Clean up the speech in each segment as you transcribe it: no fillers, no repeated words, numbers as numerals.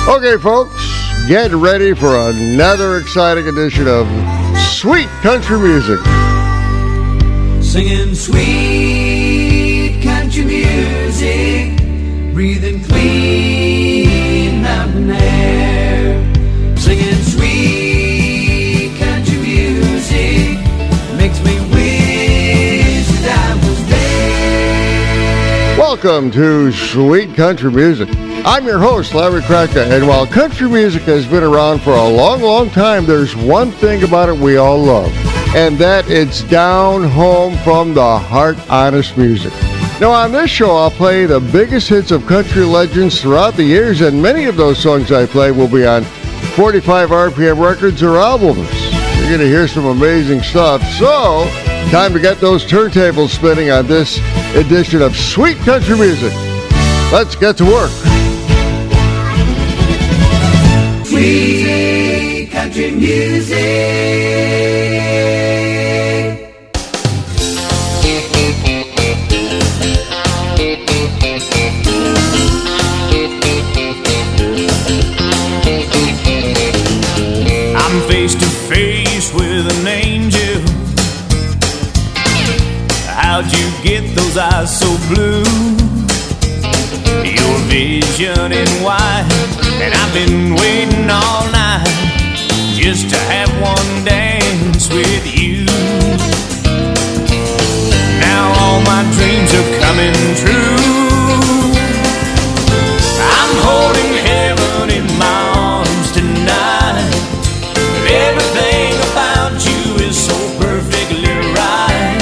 Okay, folks, get ready for another exciting edition of Sweet Country Music. Singing sweet country music, breathing clean mountain air. Singing sweet country music makes me wish that I was there. Welcome to Sweet Country Music. I'm your host, Larry Kratka, and while country music has been around for a long, long time, there's one thing about it we all love, and that it's down home from the heart, honest music. Now, on this show, I'll play the biggest hits of country legends throughout the years, and many of those songs I play will be on 45 RPM records or albums. You're going to hear some amazing stuff, so time to get those turntables spinning on this edition of Sweet Country Music. Let's get to work. Sweet country music. I'm face to face with an angel. How'd you get those eyes so blue? Your vision in white, and I've been waiting all night just to have one dance with you. Now all my dreams are coming true. I'm holding heaven in my arms tonight. Everything about you is so perfectly right.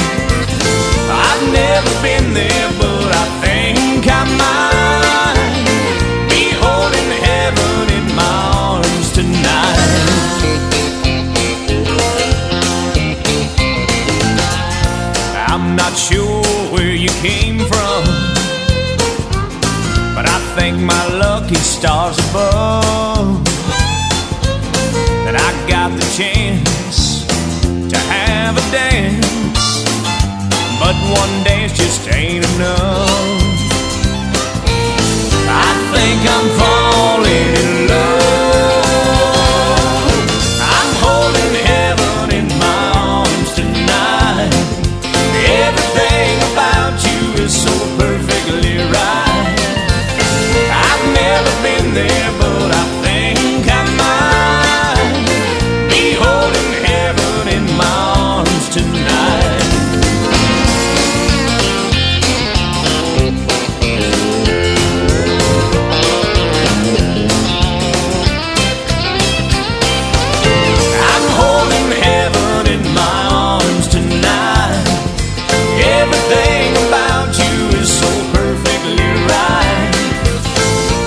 I've never been there, but I think I might. Sure where you came from, but I thank my lucky stars above that I got the chance to have a dance. But one dance just ain't enough. I think I'm falling in love. I'm holding heaven in my arms tonight. Everything about you is so perfectly right. I've never been there, but I think I might be holding heaven in my arms tonight. I'm holding heaven in my arms tonight. Everything about you is so perfectly right.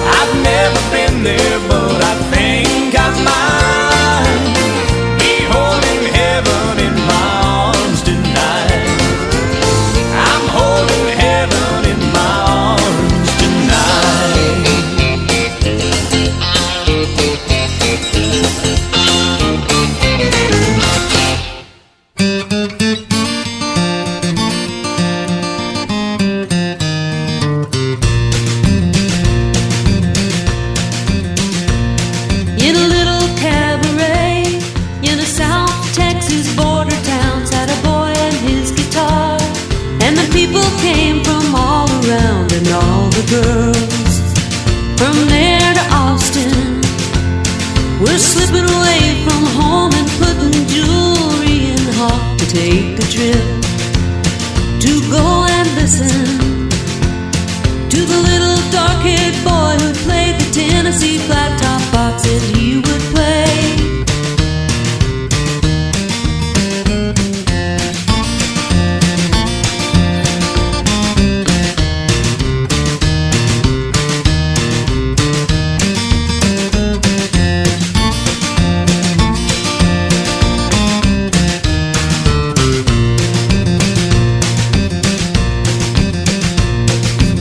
I've never been there, but I think I might be holding heaven in my arms tonight. I'm holding heaven in my arms tonight. In a little cabaret in a South Texas border town sat a boy and his guitar, and the people came from all around and all the girls from there to Austin were slipping away from home and putting jewelry in hawk to take a trip to go and listen to the little dark-haired boy who played the Tennessee flat top box that he would play.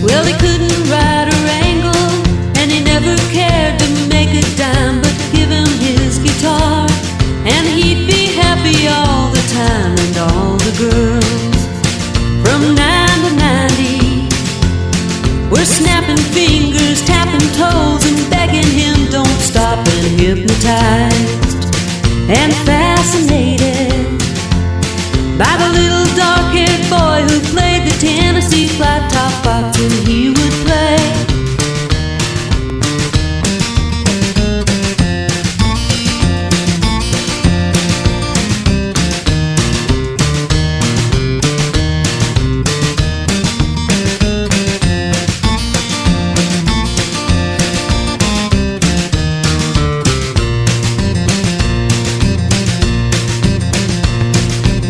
Well, he couldn't ride or wrangle, and he never cared to make a dime, but give him his guitar, and he'd be happy all the time. And all the girls from 9 to 90 were snapping fingers, tapping toes, and begging him, don't and fascinated by the little dark-haired boy who played the Tennessee flat top box, and he would play.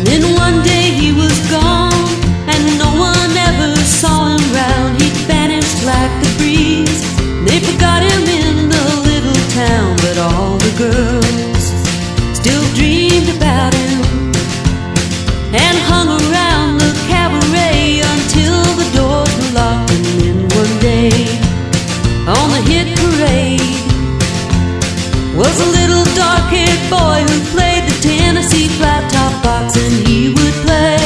Then one day he was gone, and no one ever saw him round. He vanished like a breeze. They forgot him in the little town, but all the girls still dreamed about him and hung around the cabaret until the doors were locked. And then one day on the hit parade was a little dark-haired boy who played the Tennessee flat top box, and he would play.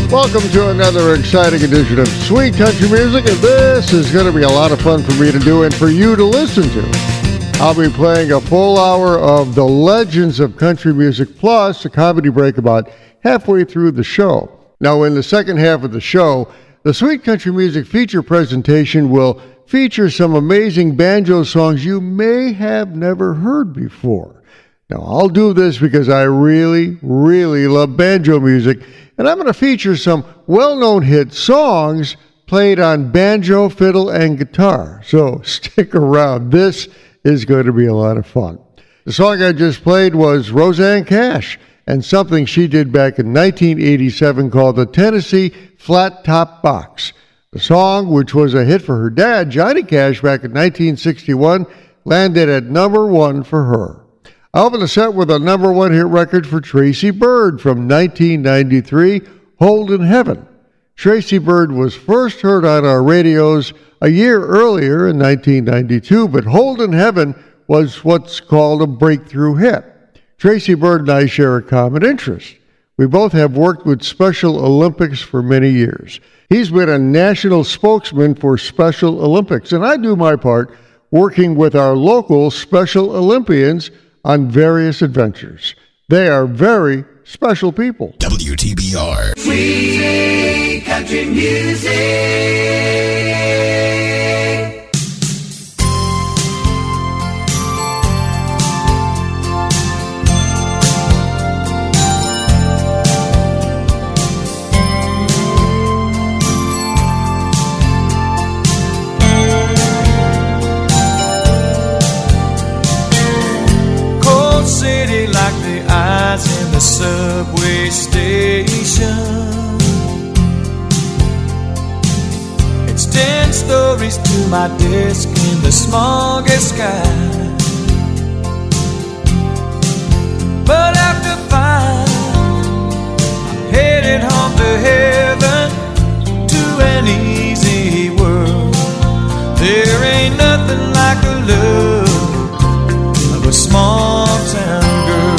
Welcome to another exciting edition of Sweet Country Music, and this is going to be a lot of fun for me to do and for you to listen to. I'll be playing a full hour of the legends of country music, plus a comedy break about halfway through the show. Now, in the second half of the show, the Sweet Country Music feature presentation will feature some amazing banjo songs you may have never heard before. Now, I'll do this because I really, really love banjo music, and I'm going to feature some well-known hit songs played on banjo, fiddle, and guitar. So stick around. This is going to be a lot of fun. The song I just played was Rosanne Cash and something she did back in 1987 called the Tennessee Flat Top Box. The song, which was a hit for her dad, Johnny Cash, back in 1961, landed at number one for her. I opened the set with a number one hit record for Tracy Byrd from 1993, Hold in Heaven. Tracy Byrd was first heard on our radios a year earlier in 1992, but Hold in Heaven was what's called a breakthrough hit. Tracy Byrd and I share a common interest. We both have worked with Special Olympics for many years. He's been a national spokesman for Special Olympics, and I do my part working with our local Special Olympians on various adventures. They are very special people. WTBR. Sweet country music. City like the eyes in the subway station. It's 10 stories to my desk in the smoggy sky. But after 5, I'm headed home to heaven, to an easy world. There ain't nothing like the love of a small town girl.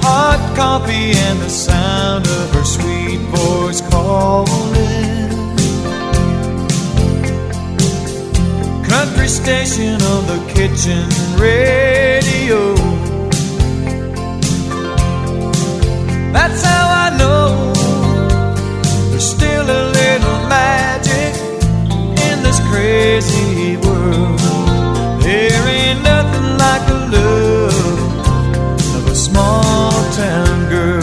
Hot coffee and the sound of her sweet voice calling. Country station on the kitchen radio. That's how I know there's still a little magic in this crazy world. There ain't nothing like the love of a small town girl.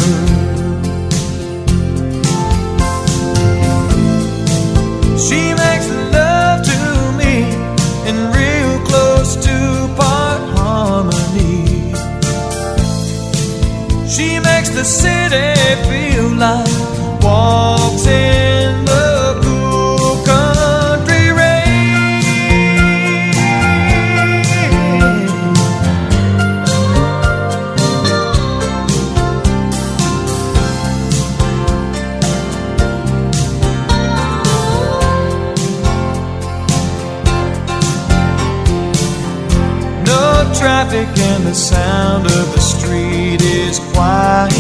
She makes love to me in real close to part harmony. She makes the city feel like walks in the cool country rain. traffic and the sound of the street is quiet.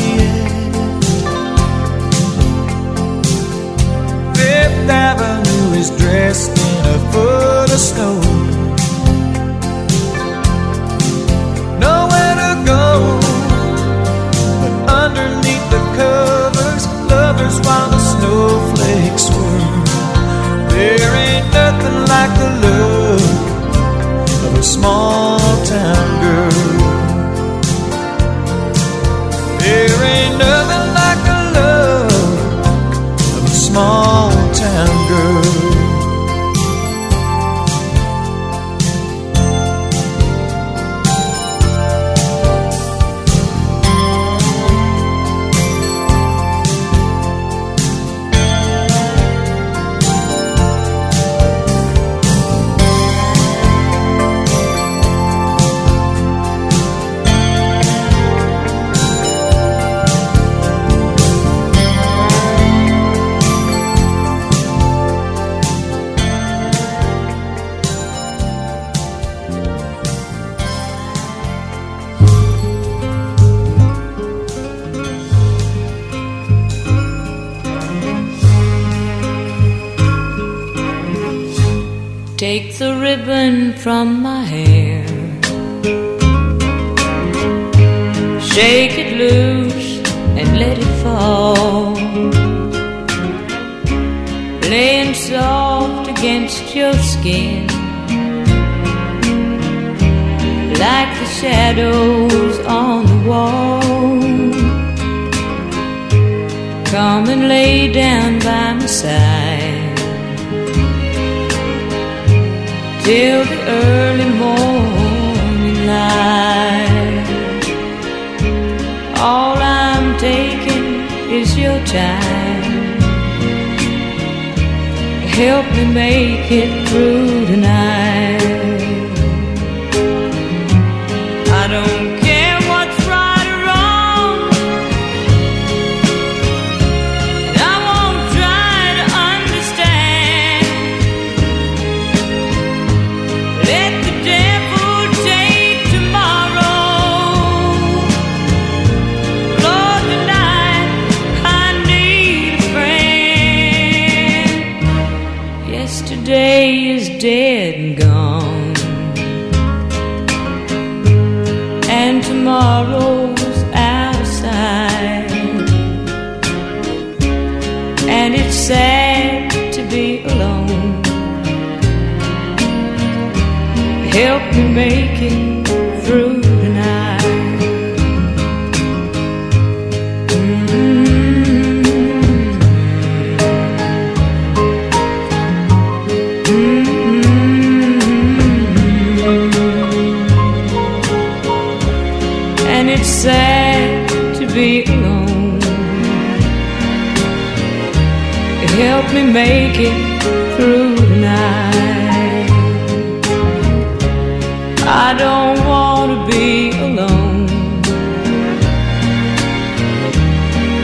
Fifth Avenue is dressed in a foot of snow. Nowhere to go but underneath the covers, lovers while the snowflakes swirl. There ain't nothing like the love of a small town girl. There ain't nothing like the love of a small town girl. Take the ribbon from my hair, shake it loose and let it fall, laying soft against your skin, like the shadows on the wall. Come and lay down by my side till the early morning light. All I'm taking is your time. Help me make it through tonight. I don't care what's right or wrong, and I won't try to understand. Let the devil take tomorrow. Lord, tonight I need a friend. Yesterday is dead and gone, and tomorrow's out of sight. And it's sad to be alone. Help me make it through tonight. And it's sad to be alone. Help me make it through tonight. I don't want to be alone.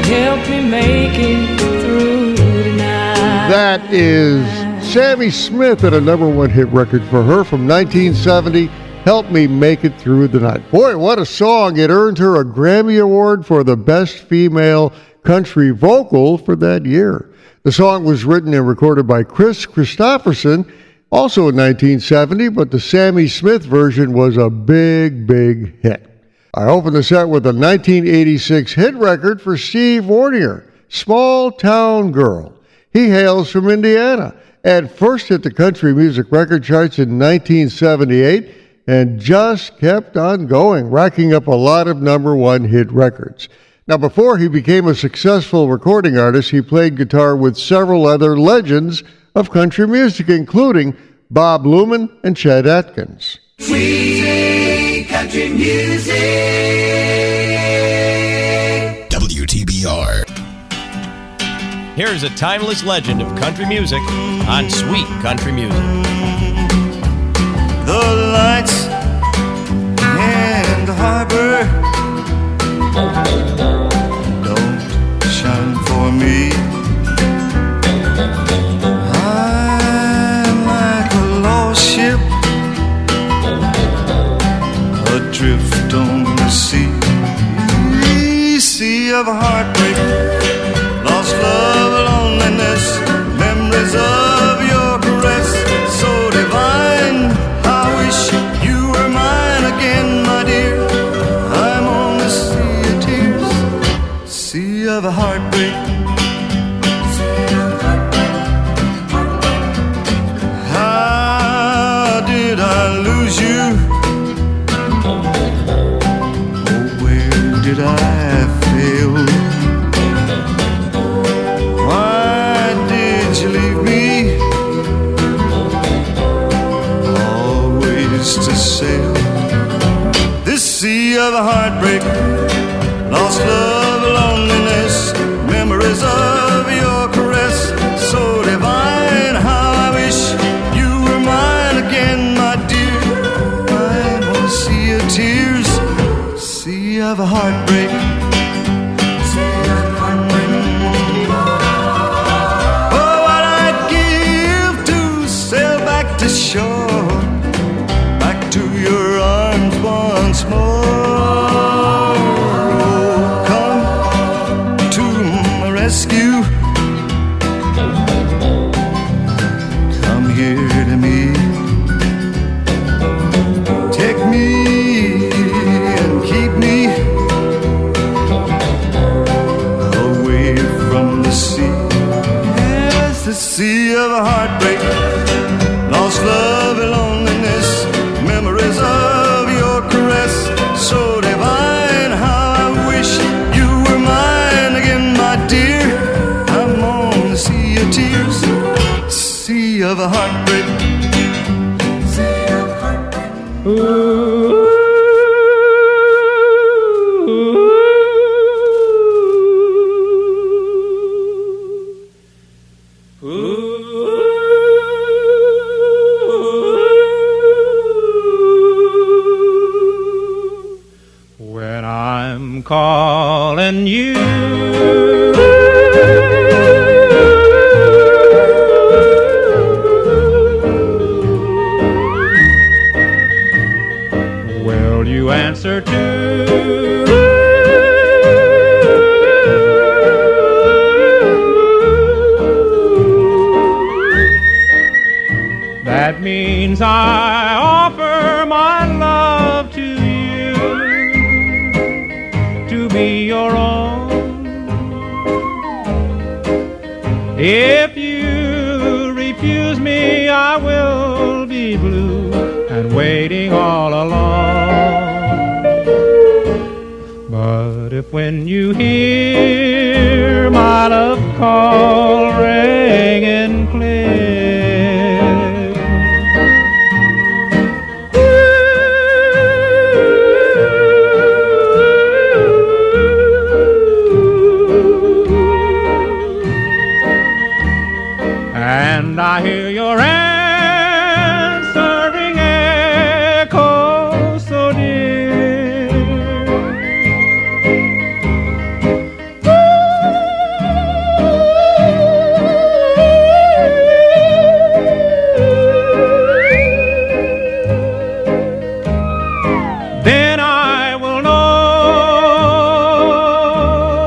Help me make it through tonight. That is Sammy Smith and a #1 hit record for her from 1970, Help Me Make It Through the Night. Boy, what a song. It earned her a Grammy Award for the Best Female Country Vocal for that year. The song was written and recorded by Chris Christopherson, also in 1970, but the Sammy Smith version was a big, big hit. I opened the set with a 1986 hit record for Steve Warnier, Small Town Girl. He hails from Indiana and first hit the country music record charts in 1978 and just kept on going, racking up a lot of #1 hit records. Now, before he became a successful recording artist, he played guitar with several other legends of country music, including Bob Luman and Chet Atkins. Sweet country music. WTBR. Here's a timeless legend of country music on Sweet Country Music. The lights in the harbor don't shine for me. I'm like a lost ship of heartbreak, lost love, loneliness, memories of your caress, so divine. I wish you were mine again, my dear. I'm on the sea of tears, sea of heartbreak. How did I lose you? Oh, where did I fail? Why did you leave me? Always to sail this sea of heartbreak, lost love, loneliness, memories of your caress, so divine. How I wish you were mine again, my dear. I'm on a sea of tears, sea of heartbreak. Oh, what I'd give to sail back to shore, back to your arms once more. Oh, come to my rescue, come here to me, take me and keep me away from the sea. Yes, the sea of heartbreak, lost love and loneliness, memories of your caress, so divine. How I wish you were mine again, my dear. I'm on the sea of tears, sea of heartbreak. When I'm calling you, will you answer too? That means I offer my love to you, to be your own. If you refuse me, I will be blue and waiting all alone. But if when you hear my love call ringing clear, and I hear your answering echo so dear, then I will know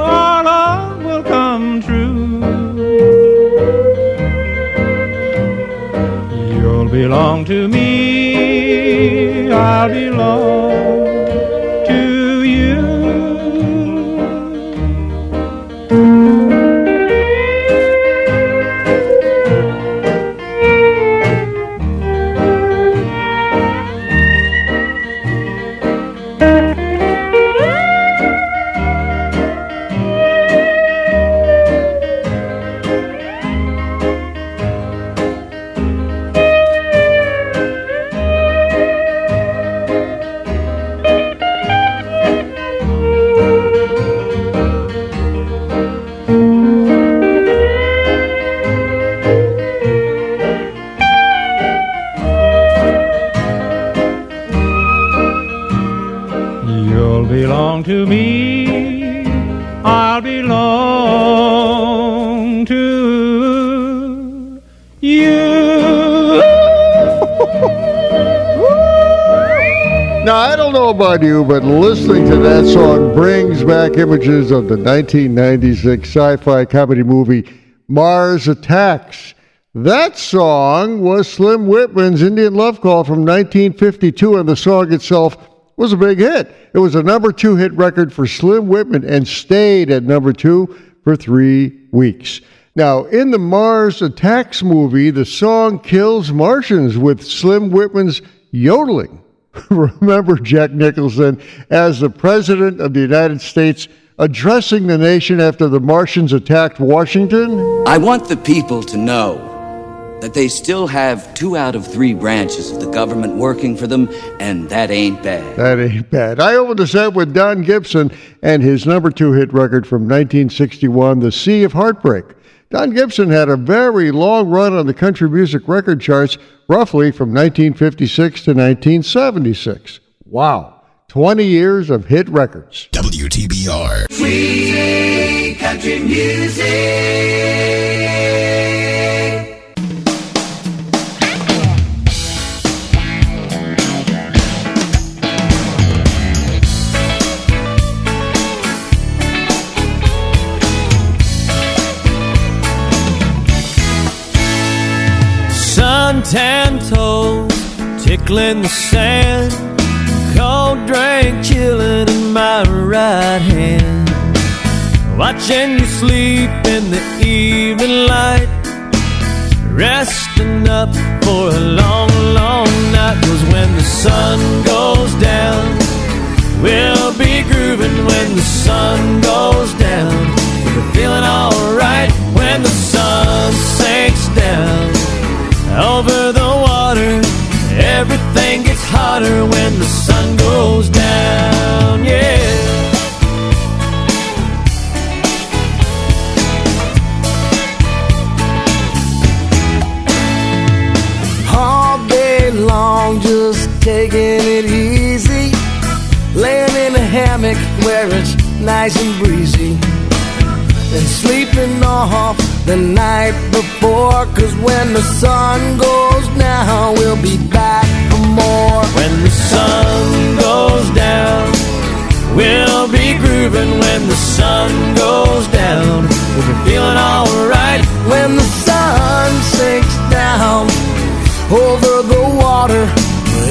our love will come true. You'll belong to me, I'll belong to you. You'll belong to me, I'll belong to you. Now, I don't know about you, but listening to that song brings back images of the 1996 sci-fi comedy movie Mars Attacks. That song was Slim Whitman's Indian Love Call from 1952, and the song itself was a big hit. It was a number 2 hit record for Slim Whitman and stayed at number 2 for 3 weeks. Now, in the Mars Attacks movie, the song kills Martians with Slim Whitman's yodeling. Remember Jack Nicholson as the President of the United States addressing the nation after the Martians attacked Washington? I want the people to know that they still have 2 out of 3 branches of the government working for them, and that ain't bad. That ain't bad. I opened the set with Don Gibson and his number 2 hit record from 1961, The Sea of Heartbreak. Don Gibson had a very long run on the country music record charts, roughly from 1956 to 1976. Wow. 20 years of hit records. WTBR. Sweet country music. Suntan toes tickling the sand, cold drink chilling in my right hand, watching you sleep in the evening light, resting up for a long, long night. 'Cause when the sun goes down, we'll be grooving. When the sun goes down, we're feeling alright. When the sun sinks down over the water, everything gets hotter when the sun goes down, yeah. All day long, just taking it easy, laying in a hammock where it's nice and breezy, and sleeping off the night before. 'Cause when the sun goes down, we'll be back for more. When the sun goes down, we'll be grooving. When the sun goes down, we'll be feeling alright. When the sun sinks down over the water,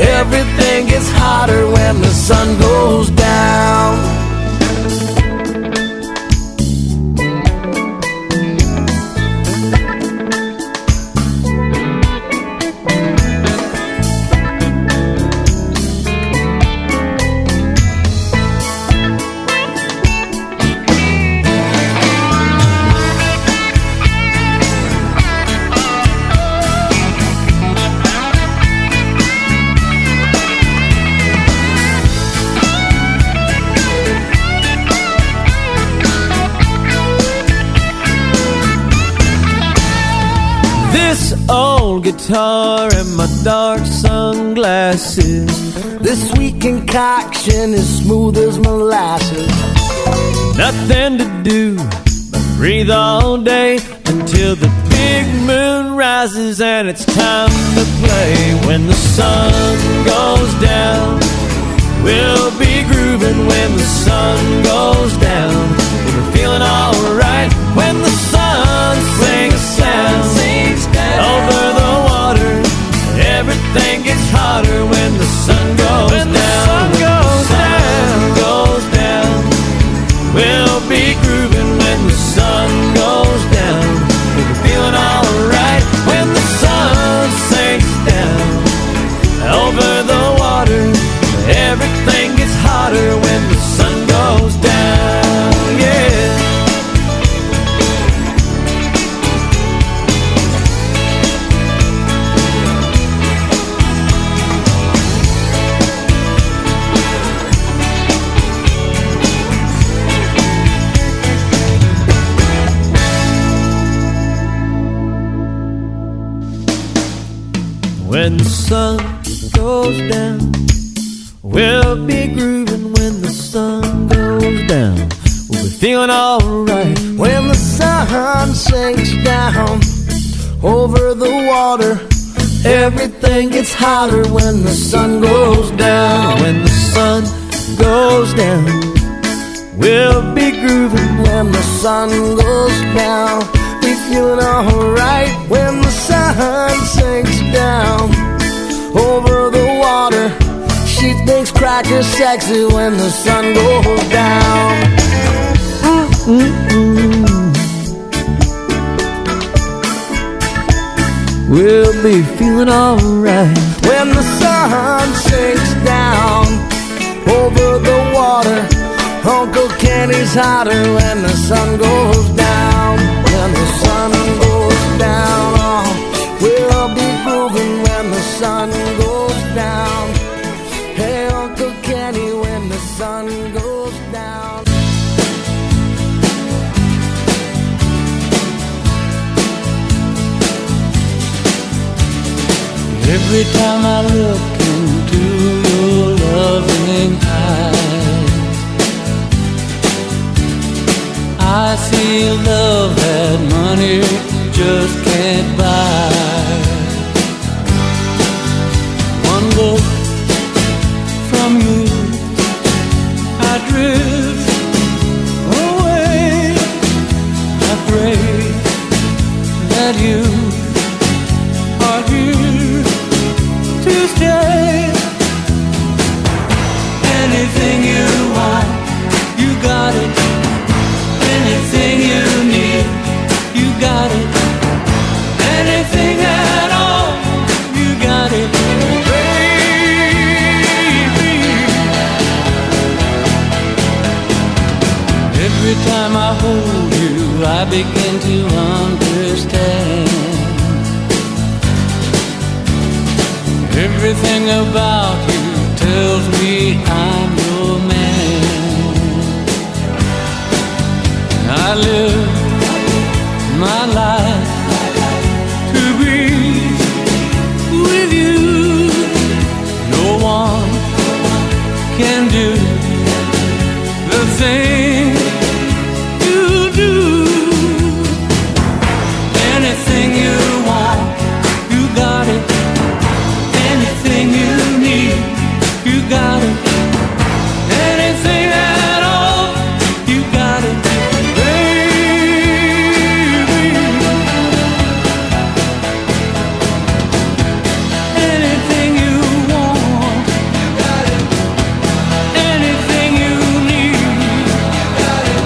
everything gets hotter when the sun goes down. This old guitar and my dark sunglasses, this sweet concoction is smooth as molasses. nothing to do but breathe all day until the big moon rises and it's time to play. When the sun goes down, we'll be grooving. When the sun goes down, we'll be feeling alright. When the sun sinks down over the water, everything gets hotter when the sun goes down. When the sun goes down, we'll be grooving. When the sun goes down, we'll be feeling alright. When the sun sinks down over the water, everything gets hotter when the sun goes down, yeah. When the sun goes down, we'll be grooving. When the sun goes down, we'll be feeling alright. When the sun sinks down over the water, Everything gets hotter when the sun goes down. When the sun goes down, we'll be grooving. When the sun goes down, be feeling alright. When the sun sinks down over the water, she thinks cracker's sexy when the sun goes down. We'll be feeling alright when the sun sinks down over the water. Uncle Kenny's hotter when the sun goes down. When the sun goes down, oh, we'll be grooving when the sun goes down. Hey, Uncle Kenny, when the sun goes down. Every time I look into your loving eyes, I see love that money just can't buy. One look from you, I drift away. I pray that you are here to stay. Anything you want, you got it. Anything you need, you got it. Anything at all, you got it, baby. Every time I hold you, I begin to understand. Everything about you tells me I'm your man. I live my life to be with you. No one can do the thing you do. Anything you want, you got it. Anything you need, you got it. Anything at all, you got it, baby. Anything you want, you got it. Anything you need, you got it.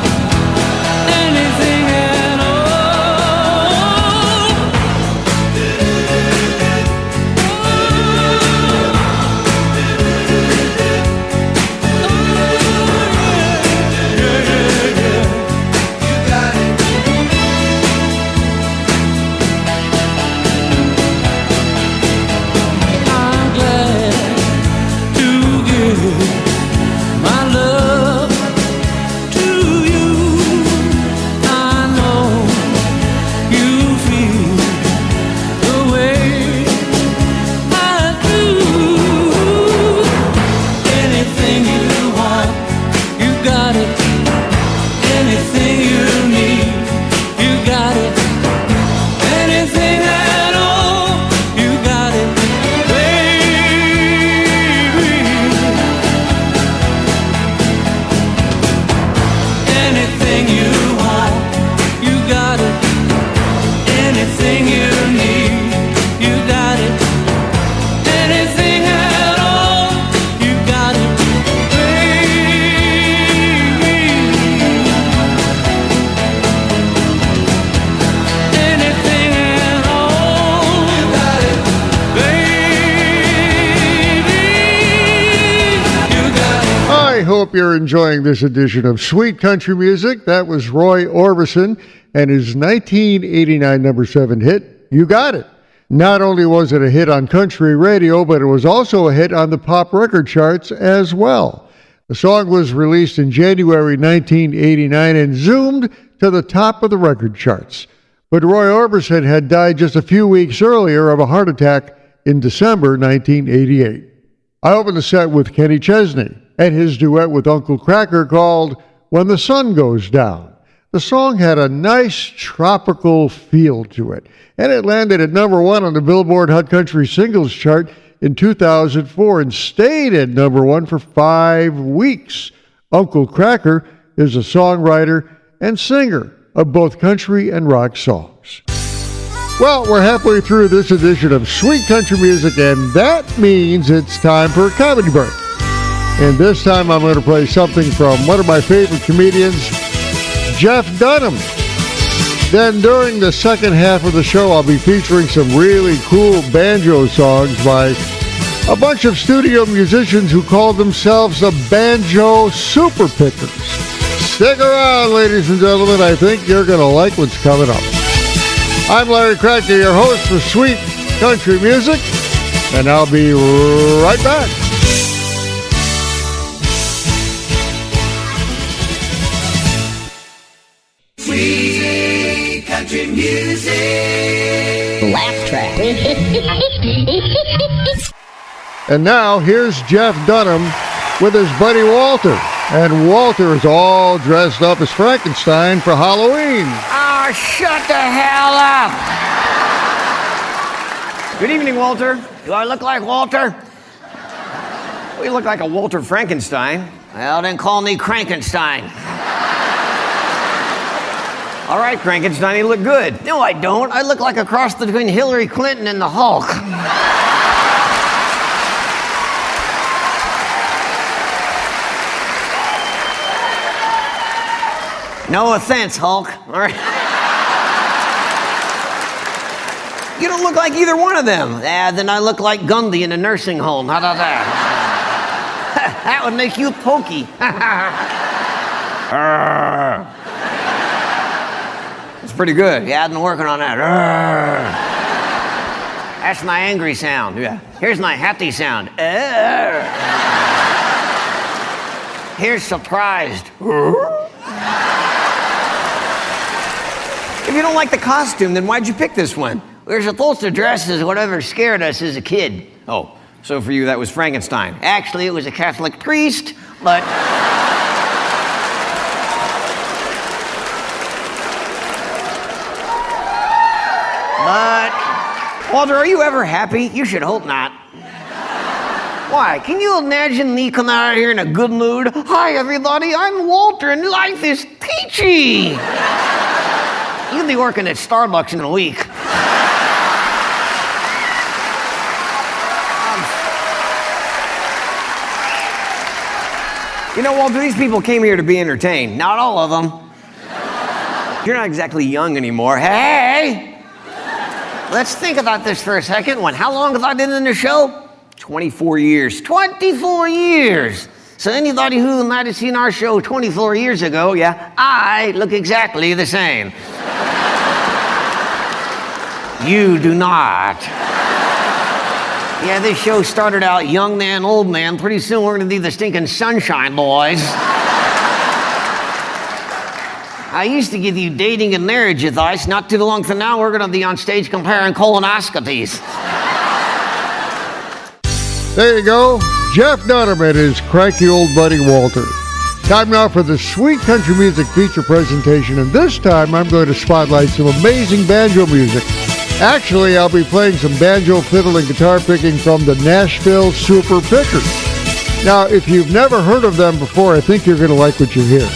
Anything at all. I'm glad to give my love to you. I know you feel the way I do. Anything you want, you got it. Anything you need, you got it. Anything at all, you got it, baby. Anything you want, you got it. Anything you need, you got it. Anything at all, you got it, baby. Anything at all, you got it, baby. You got it. I hope you're enjoying this edition of Sweet Country Music. That was Roy Orbison and his 1989 number 7 hit, You Got It. Not only was it a hit on country radio, but it was also a hit on the pop record charts as well. The song was released in January 1989 and zoomed to the top of the record charts. But Roy Orbison had died just a few weeks earlier of a heart attack in December 1988. I opened the set with Kenny Chesney and his duet with Uncle Kracker called When the Sun Goes Down. The song had a nice tropical feel to it, and it landed at number 1 on the Billboard Hot Country Singles Chart in 2004 and stayed at number 1 for 5 weeks. Uncle Kracker is a songwriter and singer of both country and rock songs. Well, we're halfway through this edition of Sweet Country Music, and that means it's time for a comedy break. And this time I'm going to play something from one of my favorite comedians, Jeff Dunham. Then during the second half of the show, I'll be featuring some really cool banjo songs by a bunch of studio musicians who call themselves the Banjo Super Pickers. Stick around, ladies and gentlemen. I think you're going to like what's coming up. I'm Larry Kratka, your host for Sweet Country Music, and I'll be right back. Sweet country music. Laugh track. And now, here's Jeff Dunham with his buddy Walter. And Walter is all dressed up as Frankenstein for Halloween. Oh, shut the hell up! Good evening, Walter. Do I look like Walter? Well, you look like a Walter Frankenstein. Well, then call me Crankenstein. All right, Crankenstein, you look good. No, I don't. I look like a cross between Hillary Clinton and the Hulk. No offense, Hulk. All right. You don't look like either one of them. Then I look like Gundy in a nursing home. How about that? That would make you pokey. It's pretty good. Yeah, I've been working on that. That's my angry sound. Yeah. Here's my happy sound. Here's surprised. If you don't like the costume, then why'd you pick this one? We were supposed to dress as whatever scared us as a kid. Oh, so for you that was Frankenstein. Actually, it was a Catholic priest, but... Walter, are you ever happy? You should hope not. Why? Can you imagine me coming out here in a good mood? Hi, everybody, I'm Walter, and life is peachy. You'll be working at Starbucks in a week. You know, Walter, these people came here to be entertained. Not all of them. You're not exactly young anymore. Hey! Let's think about this for a second. How long have I been in the show? 24 years. 24 years! So anybody who might have seen our show 24 years ago, yeah, I look exactly the same. You do not. Yeah, this show started out young man, old man. Pretty soon we're going to be the stinking Sunshine Boys. I used to give you dating and marriage advice. Not too long from now, we're going to be on stage comparing colonoscopies. There you go. Jeff Dunham and his cranky old buddy Walter. Time now for the Sweet Country Music feature presentation, and this time I'm going to spotlight some amazing banjo music. Actually, I'll be playing some banjo, fiddle, and guitar picking from the Nashville Super Pickers. Now, if you've never heard of them before, I think you're going to like what you hear.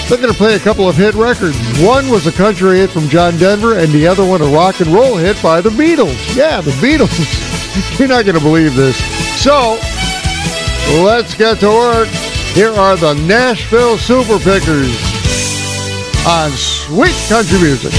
They're going to play a couple of hit records. One was a country hit from John Denver, and the other one a rock and roll hit by the Beatles. Yeah, the Beatles. You're not going to believe this. So, let's get to work. Here are the Nashville Super Pickers on Sweet Country Music.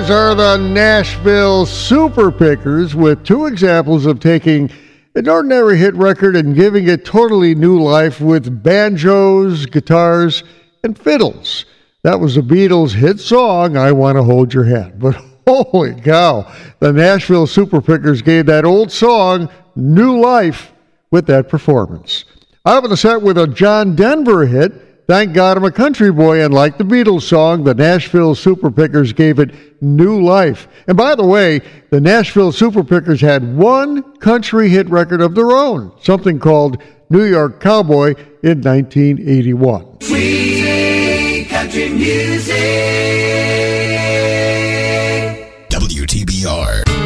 boys are the Nashville Super Pickers with two examples of taking an ordinary hit record and giving it totally new life with banjos, guitars, and fiddles. That was the Beatles' hit song, I Want to Hold Your Hand. But holy cow, the Nashville Super Pickers gave that old song new life with that performance. I opened the set with a John Denver hit, Thank God I'm a Country Boy, and like the Beatles song, the Nashville Super Pickers gave it new life. And by the way, the Nashville Super Pickers had one country hit record of their own, something called New York Cowboy in 1981. Sweet country music. WTBR.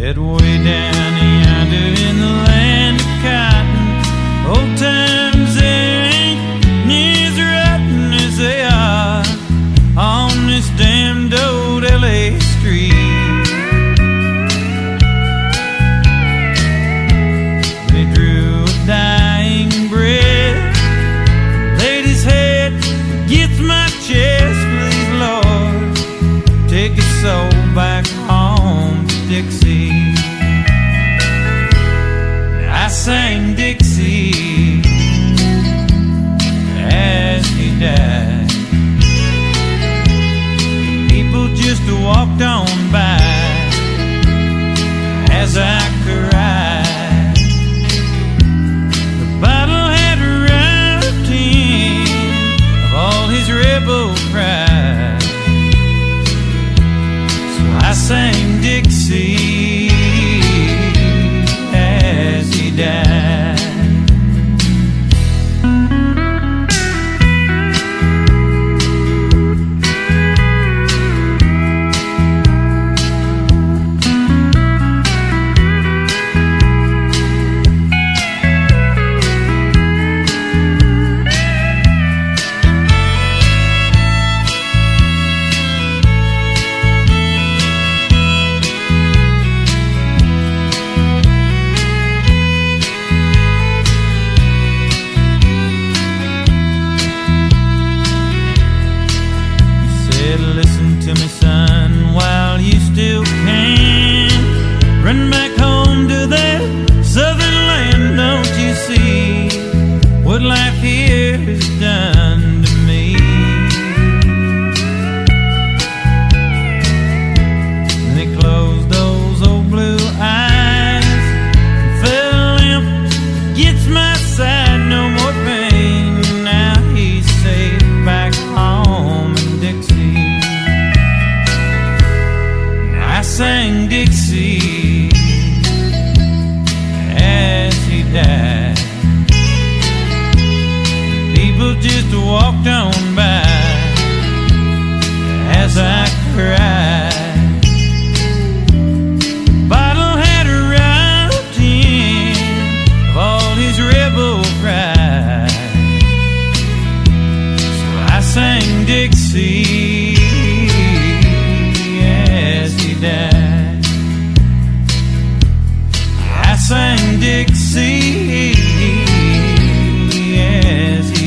Said way down yonder in the land of care has done to me. And he closed those old blue eyes and fell limp against my side. No more pain. Now he's safe back home in Dixie. And I sang Dixie as he died. People just walked on by as I cried. The bottle had robbed him of all his rebel pride. So I sang Dixie as he died. I sang Dixie as he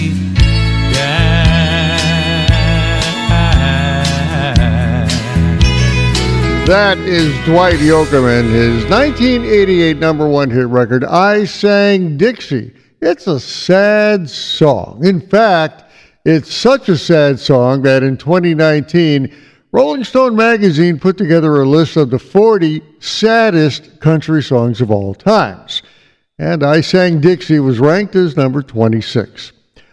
That is Dwight Yoakam and his 1988 number one hit record, I Sang Dixie. It's a sad song. In fact, it's such a sad song that in 2019, Rolling Stone magazine put together a list of the 40 saddest country songs of all times. And I Sang Dixie was ranked as number 26.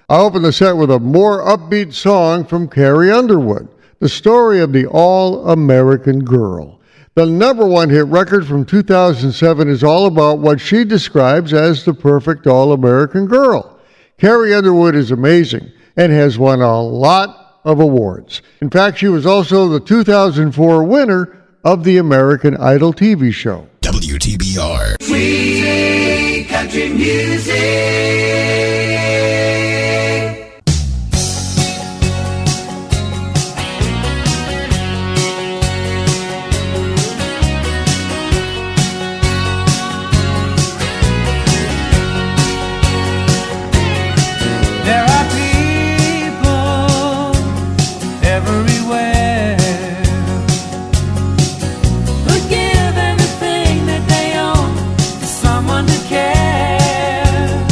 I open the set with a more upbeat song from Carrie Underwood, the story of the All-American Girl. The number one hit record from 2007 is all about what she describes as the perfect All-American Girl. Carrie Underwood is amazing and has won a lot of awards. In fact, she was also the 2004 winner of the American Idol TV show. WTBR. Sweet country music. There are people everywhere who give everything that they own to someone to care.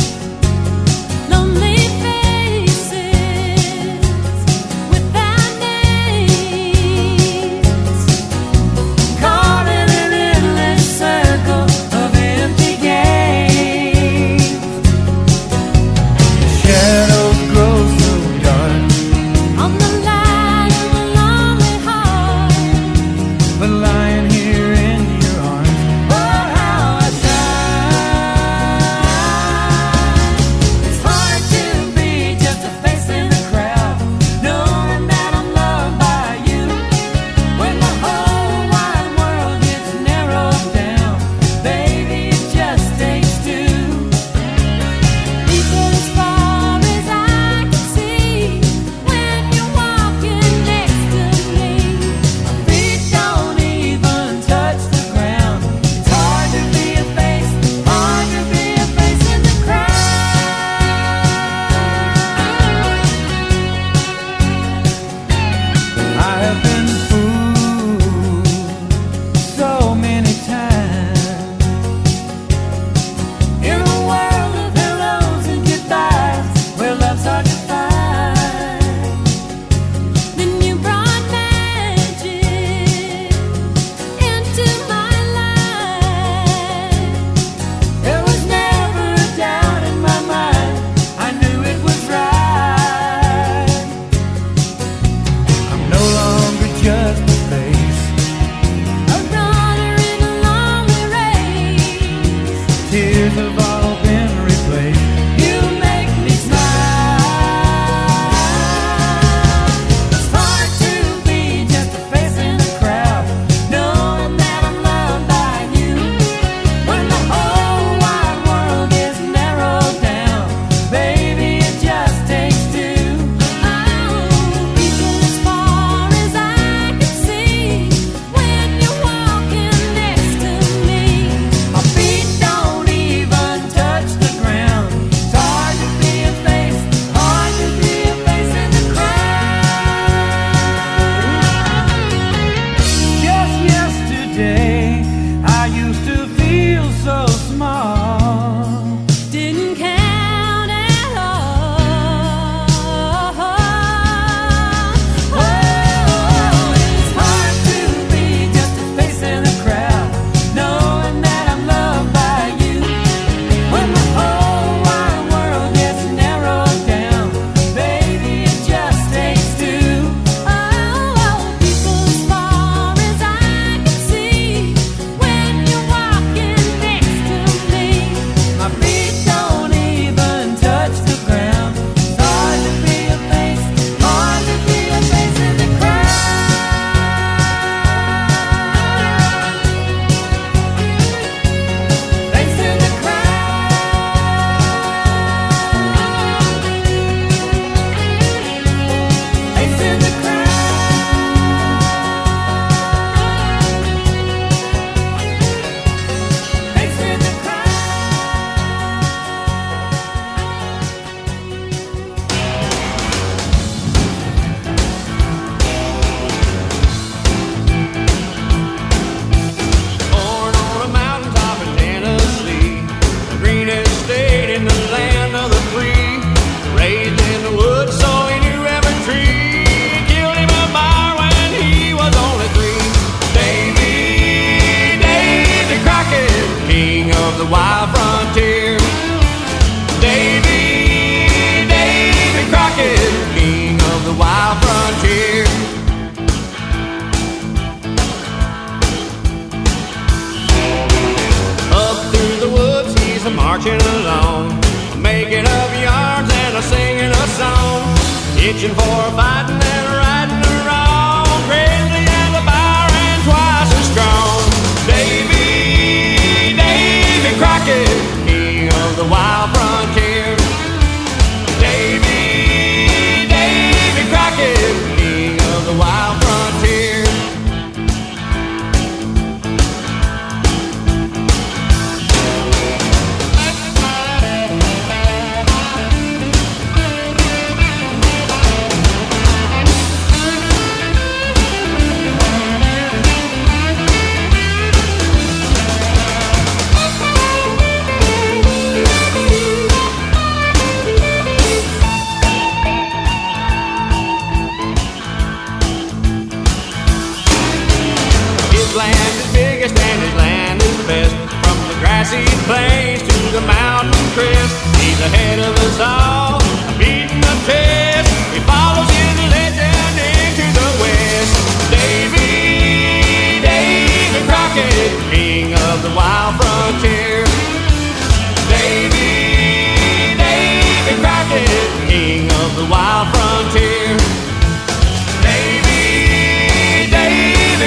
itching for a fighting and righting the wrong. Crazy as a fire and twice as strong. Davy Crockett, king of the wild frontier. Davy Crockett, king of the wild frontier. Plains to the mountain crest, he's ahead of us all, beating the test. He follows his legend into the west. Davy Crockett, king of the wild frontier. Davy Crockett, king of the wild frontier. Davy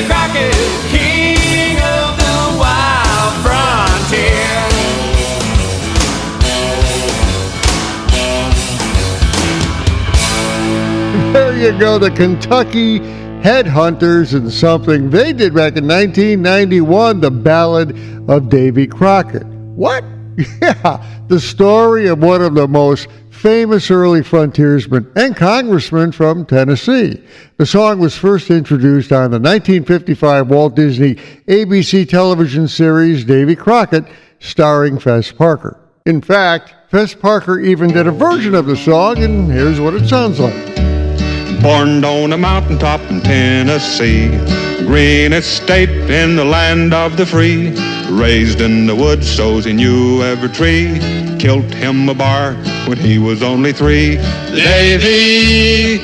Crockett, king of the wild frontier. There you go, the Kentucky Headhunters, and something they did back in 1991, the Ballad of Davy Crockett. What? Yeah, the story of one of the most famous early frontiersmen and congressmen from Tennessee. The song was first introduced on the 1955 Walt Disney ABC television series Davy Crockett, starring Fess Parker. In fact, Fess Parker even did a version of the song, and here's what it sounds like. Born on a mountaintop in Tennessee, greenest state in the land of the free. Raised in the woods so's he knew every tree. Killed him a bar when he was only 3.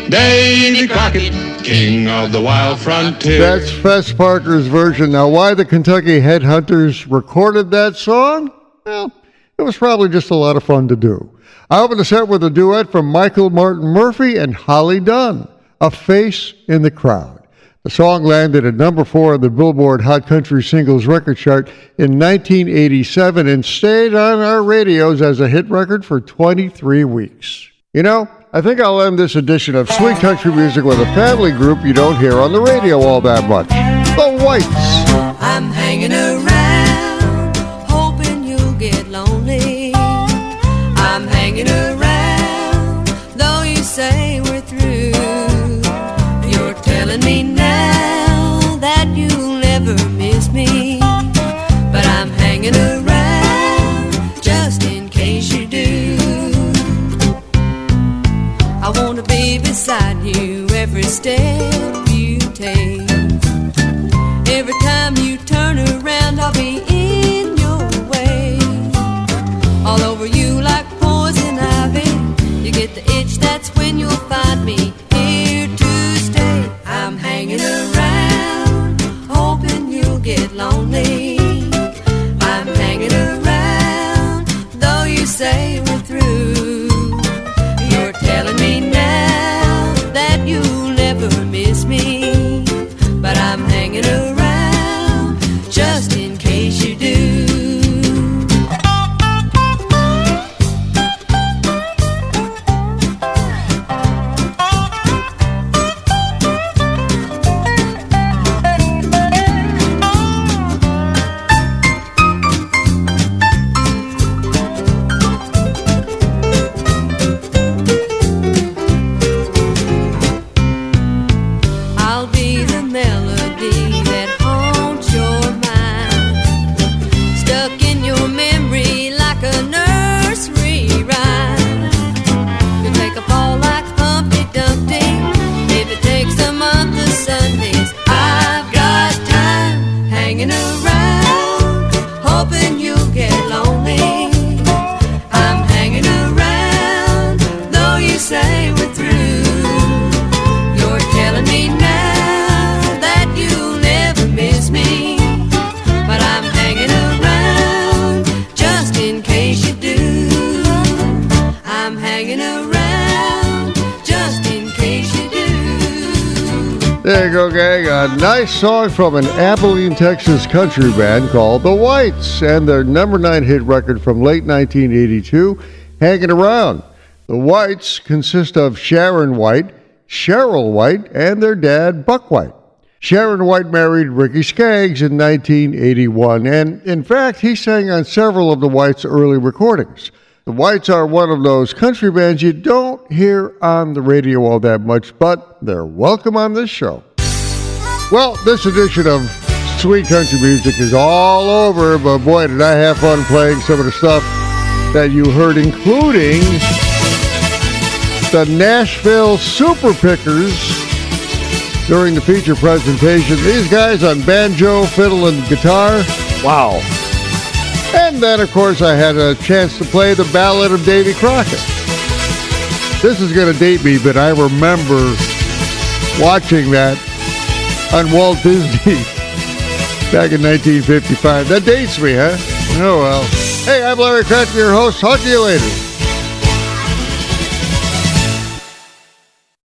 Davy Crockett, king of the wild frontier. That's Fess Parker's version. Now, why the Kentucky Headhunters recorded that song? Well, it was probably just a lot of fun to do. I open the set with a duet from Michael Martin Murphy and Holly Dunn, A Face in the Crowd. The song landed at number 4 on the Billboard Hot Country Singles Record Chart in 1987 and stayed on our radios as a hit record for 23 weeks. You know, I think I'll end this edition of Sweet Country Music with a family group you don't hear on the radio all that much, the Whites. I'm hanging around, hoping you'll get lonely. I'm hanging around, though you say we're through. You're telling me now that you'll never miss me, but I'm hanging around just in case you do. I want to be beside you every step you take. Every time you turn around, I'll be in your way. All over you like poison ivy. You get the itch, that's when you'll find me here to stay. I'm hanging around, hoping you'll get lonely. I'm hanging around, though you say we're through. You're telling me now that you'll never miss me, but I'm hanging around just in case you do. I'll be the melody that haunts your mind, stuck in your memory like a nursery rhyme. You take a fall like Humpty Dumpty, if it takes a month of Sundays. I've got time hanging around, hoping you'll get lonely. I'm hanging around, though you say we're through. You're telling me now that you'll never miss me, but I'm hanging around just in case you do. I'm hanging around just in There you go, gang. A nice song from an Abilene, Texas country band called The Whites and their number 9 hit record from late 1982, Hanging Around. The Whites consist of Sharon White, Cheryl White, and their dad, Buck White. Sharon White married Ricky Skaggs in 1981, and in fact, he sang on several of the Whites' early recordings. The Whites are one of those country bands you don't hear on the radio all that much, but they're welcome on this show. Well, this edition of Sweet Country Music is all over, but boy, did I have fun playing some of the stuff that you heard, including the Nashville Super Pickers during the feature presentation. These guys on banjo, fiddle, and guitar. Wow. And then, of course, I had a chance to play the Ballad of Davy Crockett. This is going to date me, but I remember watching that on Walt Disney back in 1955. That dates me, huh? Oh, well. Hey, I'm Larry Kratka, your host. Talk to you later.